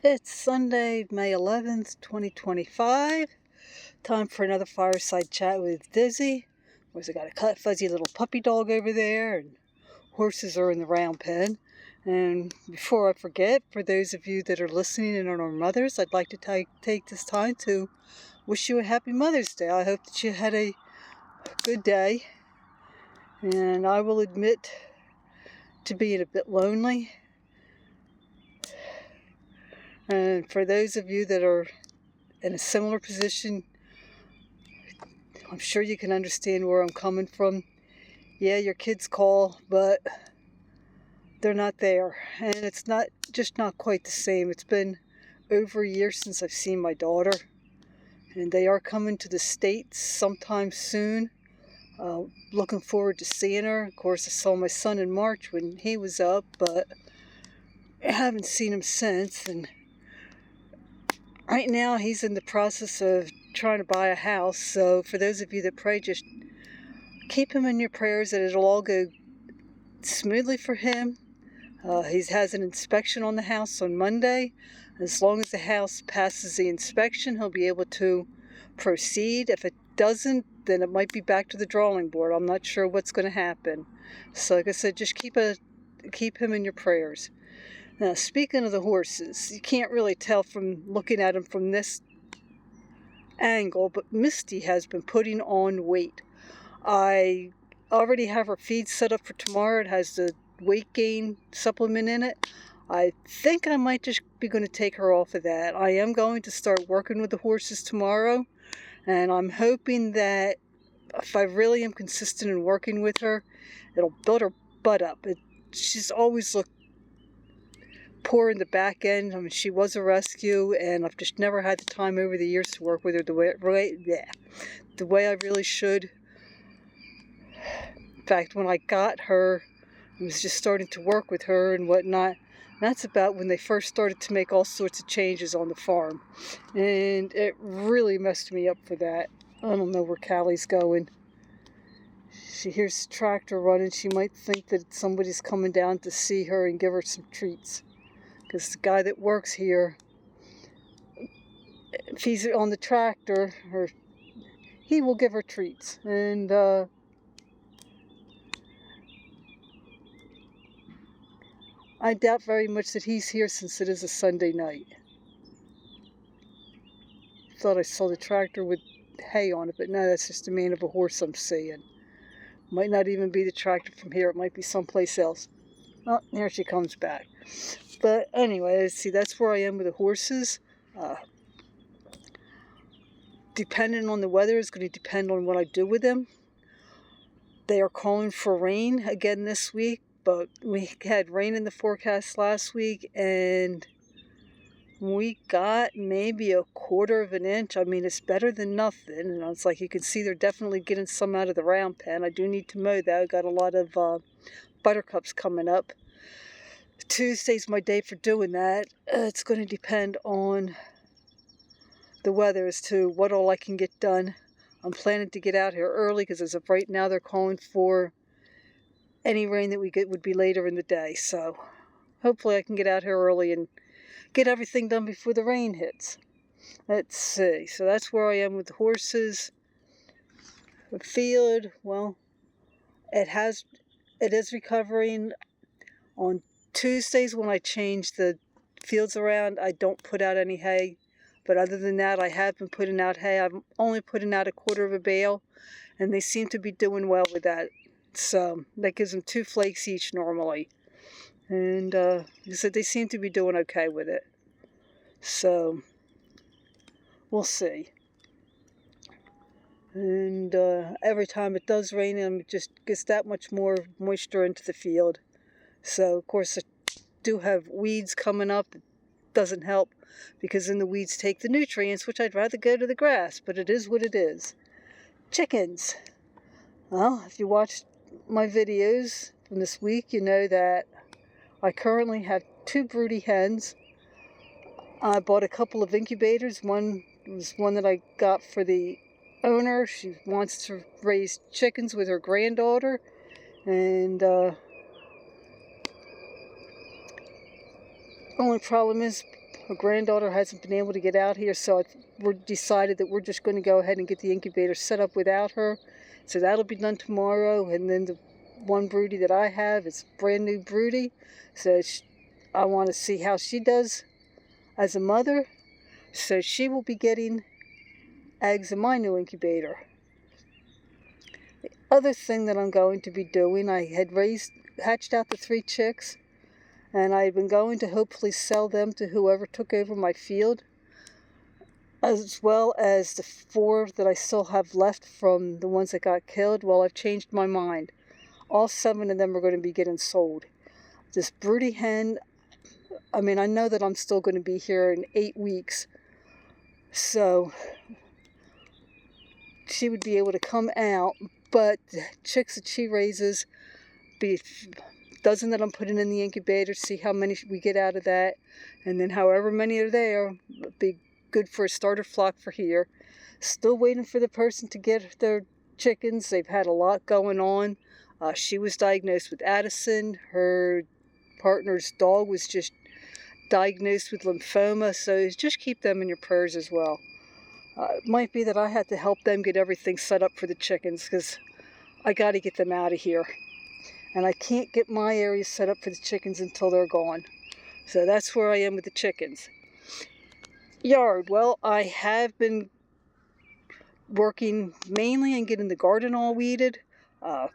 It's Sunday, May 11th, 2025. Time for another fireside chat with Dizzy. I got a fuzzy little puppy dog over there, and horses are in the round pen. And before I forget, for those of you that are listening and are mothers, I'd like to take this time to wish you a happy Mother's Day. I hope that you had a good day. And I will admit to being a bit lonely. And for those of you that are in a similar position, I'm sure you can understand where I'm coming from. Yeah, your kids call, but they're not there. And it's not quite the same. It's been over a year since I've seen my daughter. And they are coming to the States sometime soon. Looking forward to seeing her. Of course, I saw my son in March when he was up, but I haven't seen him since. And right now, he's in the process of trying to buy a house. So for those of you that pray, just keep him in your prayers that it'll all go smoothly for him. He has an inspection on the house on Monday. As long as the house passes the inspection, he'll be able to proceed. If it doesn't, then it might be back to the drawing board. I'm not sure what's going to happen. So like I said, just keep him in your prayers. Now, speaking of the horses, you can't really tell from looking at them from this angle, but Misty has been putting on weight. I already have her feed set up for tomorrow. It has the weight gain supplement in it. I think I might just be going to take her off of that. I am going to start working with the horses tomorrow, and I'm hoping that if I really am consistent in working with her, it'll build her butt up. She's always looked poor in the back end. I mean, she was a rescue, and I've just never had the time over the years to work with her the way I really should. In fact, when I got her, I was just starting to work with her and whatnot. That's about when they first started to make all sorts of changes on the farm, and it really messed me up for that. I don't know where Callie's going. She hears the tractor running. She might think that somebody's coming down to see her and give her some treats. Because the guy that works here, if he's on the tractor, he will give her treats. And I doubt very much that he's here since it is a Sunday night. Thought I saw the tractor with hay on it, but no, that's just the mane of a horse I'm seeing. Might not even be the tractor from here. It might be someplace else. Oh, there she comes back. But anyway, see, that's where I am with the horses. Depending on the weather is going to depend on what I do with them. They are calling for rain again this week, but we had rain in the forecast last week, and we got maybe 1/4 of an inch. I mean, it's better than nothing. And it's like you can see they're definitely getting some out of the round pen. I do need to mow that. I got a lot of buttercups coming up. Tuesday's my day for doing that. It's going to depend on the weather as to what all I can get done. I'm planning to get out here early because as of right now they're calling for any rain that we get would be later in the day. So hopefully I can get out here early and get everything done before the rain hits. Let's see. So that's where I am with the horses. The field, well, it is recovering. On Tuesdays when I change the fields around, I don't put out any hay. But other than that, I have been putting out hay. I'm only putting out 1/4 of a bale, and they seem to be doing well with that. So that gives them 2 flakes each normally. And like I said, they seem to be doing okay with it. So we'll see. And every time it does rain, it just gets that much more moisture into the field. So of course I do have weeds coming up. It doesn't help because then the weeds take the nutrients, which I'd rather go to the grass, but it is what it is. Chickens. Well, if you watched my videos from this week, you know that I currently have 2 broody hens. I bought a couple of incubators. One was one that I got for the owner. She wants to raise chickens with her granddaughter, and only problem is Her granddaughter hasn't been able to get out here, so we're decided that we're just going to go ahead and get the incubator set up without her. So that'll be done tomorrow. And then the one broody that I have is brand new broody. So I want to see how she does as a mother. So she will be getting eggs in my new incubator. The other thing that I'm going to be doing, I had hatched out the 3 chicks, and I've been going to hopefully sell them to whoever took over my field, as well as the 4 that I still have left from the ones that got killed. Well, I've changed my mind. All 7 of them are going to be getting sold. This broody hen, I mean, I know that I'm still going to be here in 8 weeks, so she would be able to come out, but the chicks that she raises, be dozen that I'm putting in the incubator, see how many we get out of that, and then however many are there, be good for a starter flock for here. Still waiting for the person to get their chickens. They've had a lot going on. She was diagnosed with Addison. Her partner's dog was just diagnosed with lymphoma, so just keep them in your prayers as well. It might be that I had to help them get everything set up for the chickens, because I got to get them out of here. And I can't get my area set up for the chickens until they're gone. So that's where I am with the chickens. Yard, well, I have been working mainly on getting the garden all weeded. If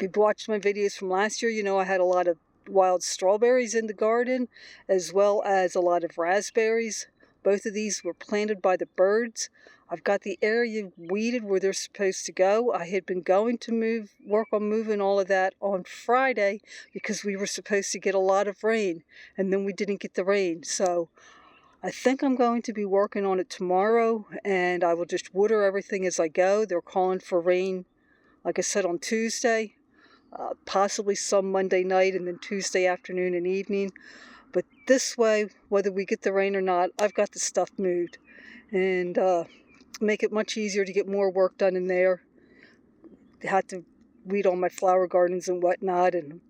you've watched my videos from last year, you know I had a lot of wild strawberries in the garden, as well as a lot of raspberries. Both of these were planted by the birds. I've got the area weeded where they're supposed to go. I had been going to work on moving all of that on Friday because we were supposed to get a lot of rain, and then we didn't get the rain. So I think I'm going to be working on it tomorrow, and I will just water everything as I go. They're calling for rain, like I said, on Tuesday, possibly some Monday night, and then Tuesday afternoon and evening. But this way, whether we get the rain or not, I've got the stuff moved, and make it much easier to get more work done in there. Had to weed all my flower gardens and whatnot, and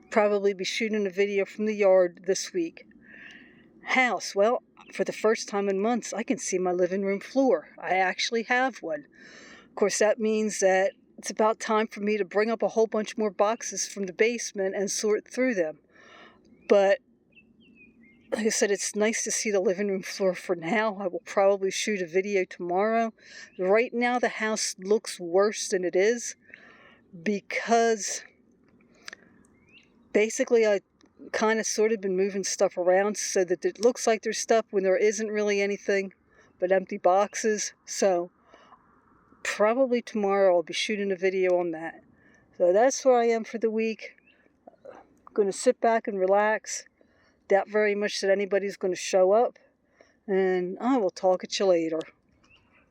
probably be shooting a video from the yard this week. House, well, for the first time in months, I can see my living room floor. I actually have one. Of course, that means that it's about time for me to bring up a whole bunch more boxes from the basement and sort through them. But like I said, it's nice to see the living room floor for now. I will probably shoot a video tomorrow. Right now, the house looks worse than it is because basically I kind of sort of been moving stuff around so that it looks like there's stuff when there isn't really anything but empty boxes. So probably tomorrow I'll be shooting a video on that. So that's where I am for the week. I'm going to sit back and relax. Doubt very much that anybody's going to show up, and I will talk at you later.